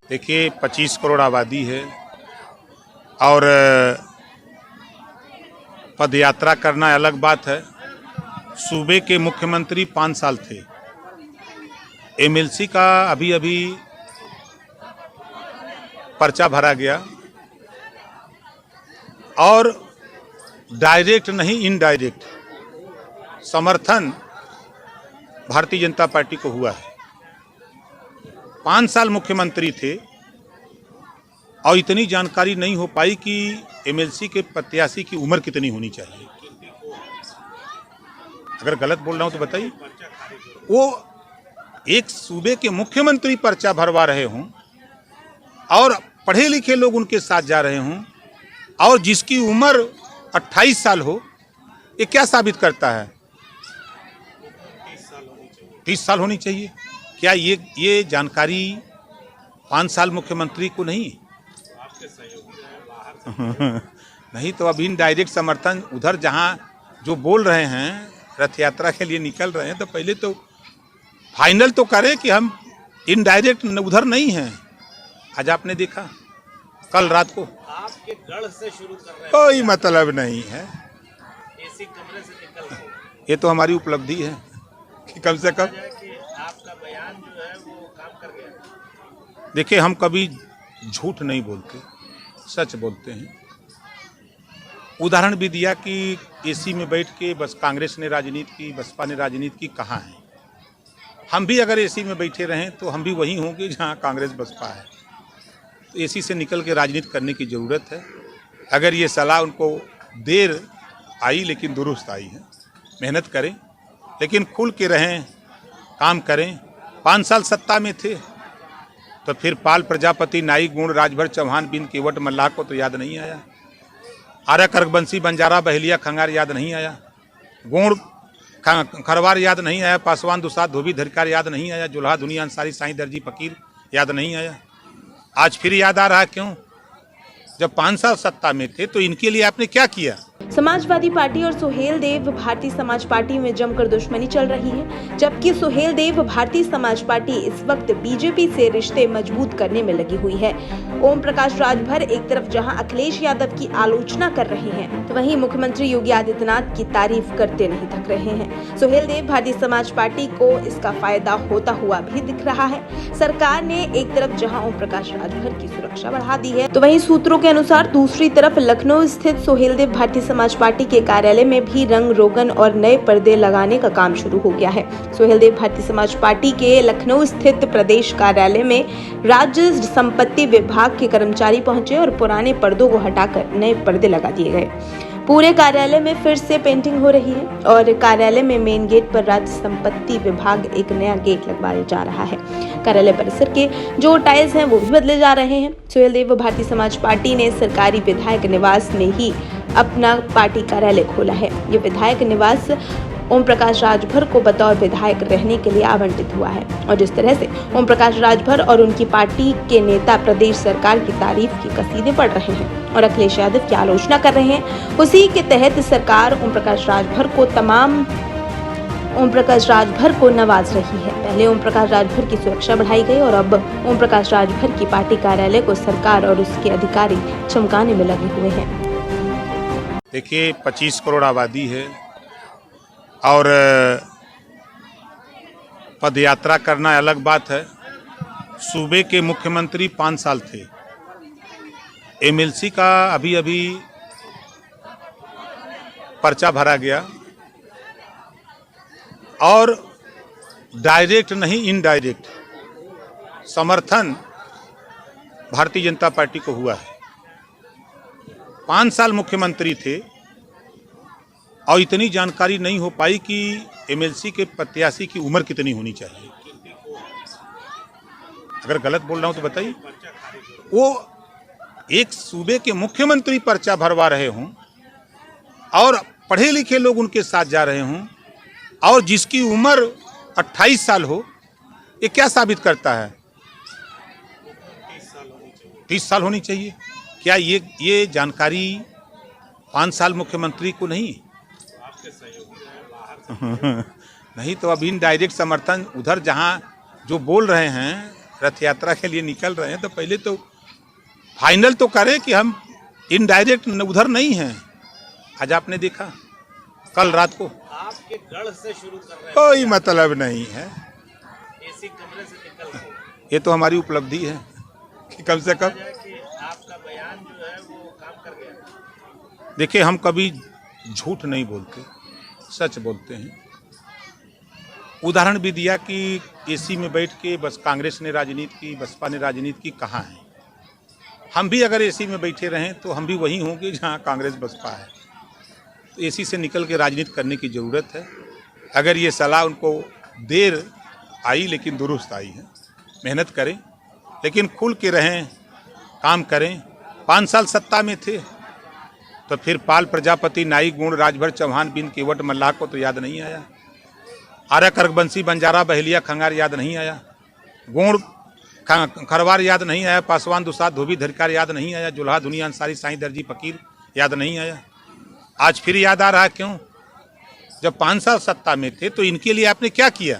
देखिए 25 करोड़ आबादी है और पदयात्रा करना अलग बात है। सूबे के मुख्यमंत्री 5 साल थे। एमएलसी का अभी अभी पर्चा भरा गया और डायरेक्ट नहीं इनडायरेक्ट समर्थन भारतीय जनता पार्टी को हुआ है। 5 साल मुख्यमंत्री थे और इतनी जानकारी नहीं हो पाई कि एमएलसी के प्रत्याशी की उम्र कितनी होनी चाहिए। अगर गलत बोल रहा हूं तो बताइए। वो एक सूबे के मुख्यमंत्री पर्चा भरवा रहे हों और पढ़े लिखे लोग उनके साथ जा रहे हों और जिसकी उम्र 28 साल हो, ये क्या साबित करता है? 30 साल होनी चाहिए। क्या ये जानकारी 5 साल मुख्यमंत्री को नहीं? नहीं तो अभी इनडायरेक्ट समर्थन उधर जहां जो बोल रहे हैं रथ यात्रा के लिए निकल रहे हैं, तो पहले तो फाइनल तो करें कि हम इनडायरेक्ट उधर नहीं हैं। आज आपने देखा कल रात को आपके गढ़ से शुरू कर रहे हैं, कोई मतलब नहीं है। एसी कमरे से निकल के ये तो हमारी उपलब्धि है कि कम से कम कि आपका बयान जो है वो काम कर गया। देखिए, हम कभी झूठ नहीं बोलते, सच बोलते हैं। उदाहरण भी दिया कि एसी में बैठ के बस कांग्रेस ने राजनीति की, बसपा ने राजनीति की, कहाँ है? हम भी अगर एसी में बैठे रहें तो हम भी वही होंगे जहाँ कांग्रेस बसपा है। तो एसी से निकल के राजनीति करने की ज़रूरत है। अगर ये सलाह उनको देर आई लेकिन दुरुस्त आई है। मेहनत करें लेकिन खुल के रहें, काम करें। 5 साल सत्ता में थे तो फिर पाल, प्रजापति, नाई, गुण, राजभर, चौहान, बिन, केवट, मल्लाह को तो याद नहीं आया। आर्य, करकबंसी, बंजारा, बहेलिया, खंगार याद नहीं आया। गुण, खरवार याद नहीं आया। पासवान, दुसाद, धोबी, धरकार याद नहीं आया। जुल्हा, दुनिया, अंसारी, साईं, दर्जी, फकीर याद नहीं आया। आज फिर याद आ रहा है। क्यों? जब 5 साल सत्ता में थे तो इनके लिए आपने क्या किया? समाजवादी पार्टी और सुहेल देव भारतीय समाज पार्टी में जमकर दुश्मनी चल रही है, जबकि सुहेल देव भारतीय समाज पार्टी इस वक्त बीजेपी से रिश्ते मजबूत करने में लगी हुई है। ओम प्रकाश राजभर एक तरफ जहां अखिलेश यादव की आलोचना कर रहे हैं, तो वहीं मुख्यमंत्री योगी आदित्यनाथ की तारीफ करते नहीं थक रहे हैं। सुहेल देव भारतीय समाज पार्टी को इसका फायदा होता हुआ भी दिख रहा है। सरकार ने एक तरफ जहां ओम प्रकाश राजभर की सुरक्षा बढ़ा दी है, तो वहीं सूत्रों के अनुसार दूसरी तरफ लखनऊ स्थित सुहेल देव भारतीय समाज पार्टी के कार्यालय में भी रंग रोगन और नए पर्दे लगाने का काम शुरू हो गया है। सुहेल देव भारतीय समाज पार्टी के लखनऊ स्थित प्रदेश कार्यालय में राज्य संपत्ति विभाग के कर्मचारी पहुंचे और पुराने पर्दों को हटाकर नए पर्दे लगा दिए गए। पूरे कार्यालय में फिर से पेंटिंग हो रही है और कार्यालय में मेन गेट पर राज्य संपत्ति विभाग एक नया गेट लगवाया जा रहा है। कार्यालय परिसर के जो टाइल्स हैं वो भी बदले जा रहे हैं। सुहेल देव भारतीय समाज पार्टी ने सरकारी विधायक निवास में ही अपना पार्टी कार्यालय खोला है। ये विधायक निवास ओम प्रकाश राजभर को बतौर विधायक रहने के लिए आवंटित हुआ है और जिस तरह से ओम प्रकाश राजभर और उनकी पार्टी के नेता प्रदेश सरकार की तारीफ की कसीदे पढ़ रहे हैं और अखिलेश यादव की आलोचना कर रहे हैं, उसी के तहत सरकार ओम प्रकाश राजभर को नवाज रही है। पहले ओम प्रकाश राजभर की सुरक्षा बढ़ाई गई और अब ओम प्रकाश राजभर की पार्टी कार्यालय को सरकार और उसके अधिकारी चमकाने में लगे हुए हैं। देखिए 25 करोड़ आबादी है और पदयात्रा करना अलग बात है। सूबे के मुख्यमंत्री 5 साल थे। एमएलसी का अभी अभी पर्चा भरा गया और डायरेक्ट नहीं इनडायरेक्ट समर्थन भारतीय जनता पार्टी को हुआ है। 5 साल मुख्यमंत्री थे और इतनी जानकारी नहीं हो पाई कि एमएलसी के प्रत्याशी की उम्र कितनी होनी चाहिए। अगर गलत बोल रहा हूं तो बताइए। वो एक सूबे के मुख्यमंत्री पर्चा भरवा रहे हों और पढ़े लिखे लोग उनके साथ जा रहे हों और जिसकी उम्र 28 साल हो, ये क्या साबित करता है? 30 साल होनी चाहिए। क्या ये जानकारी 5 साल मुख्यमंत्री को नहीं? नहीं तो अभी इनडायरेक्ट समर्थन उधर जहाँ जो बोल रहे हैं रथ यात्रा के लिए निकल रहे हैं, तो पहले तो फाइनल तो करें कि हम इनडायरेक्ट उधर नहीं हैं। आज आपने देखा कल रात को आपके गढ़ से शुरू कर रहे हैं, कोई मतलब नहीं है। एसी कमरे से निकल के ये तो हमारी उपलब्धि है कि कम से कम कि आपका बयान जो है वो काम कर गया। देखिए, हम कभी झूठ नहीं बोलते, सच बोलते हैं। उदाहरण भी दिया कि एसी में बैठ के बस कांग्रेस ने राजनीति की, बसपा ने राजनीति की, कहाँ है। हम भी अगर एसी में बैठे रहें तो हम भी वहीं होंगे जहाँ कांग्रेस बसपा है। तो एसी से निकल के राजनीति करने की ज़रूरत है। अगर ये सलाह उनको देर आई लेकिन दुरुस्त आई है। मेहनत करें लेकिन खुल के रहें, काम करें। 5 साल सत्ता में थे तो फिर पाल प्रजापति, नाई, गुण, राजभर, चौहान, बिन, केवट, मल्लाह को तो याद नहीं आया। आर्या, करकबंसी, बंजारा, बहलिया, खंगार याद नहीं आया। गुण, खरवार याद नहीं आया। पासवान, दुसाद, धोबी, धरकार याद नहीं आया। जुल्हा, दुनिया, अंसारी, साईं, दर्जी, फकीर याद नहीं आया। आज फिर याद आ रहा है। क्यों? जब 5 साल सत्ता में थे तो इनके लिए आपने क्या किया?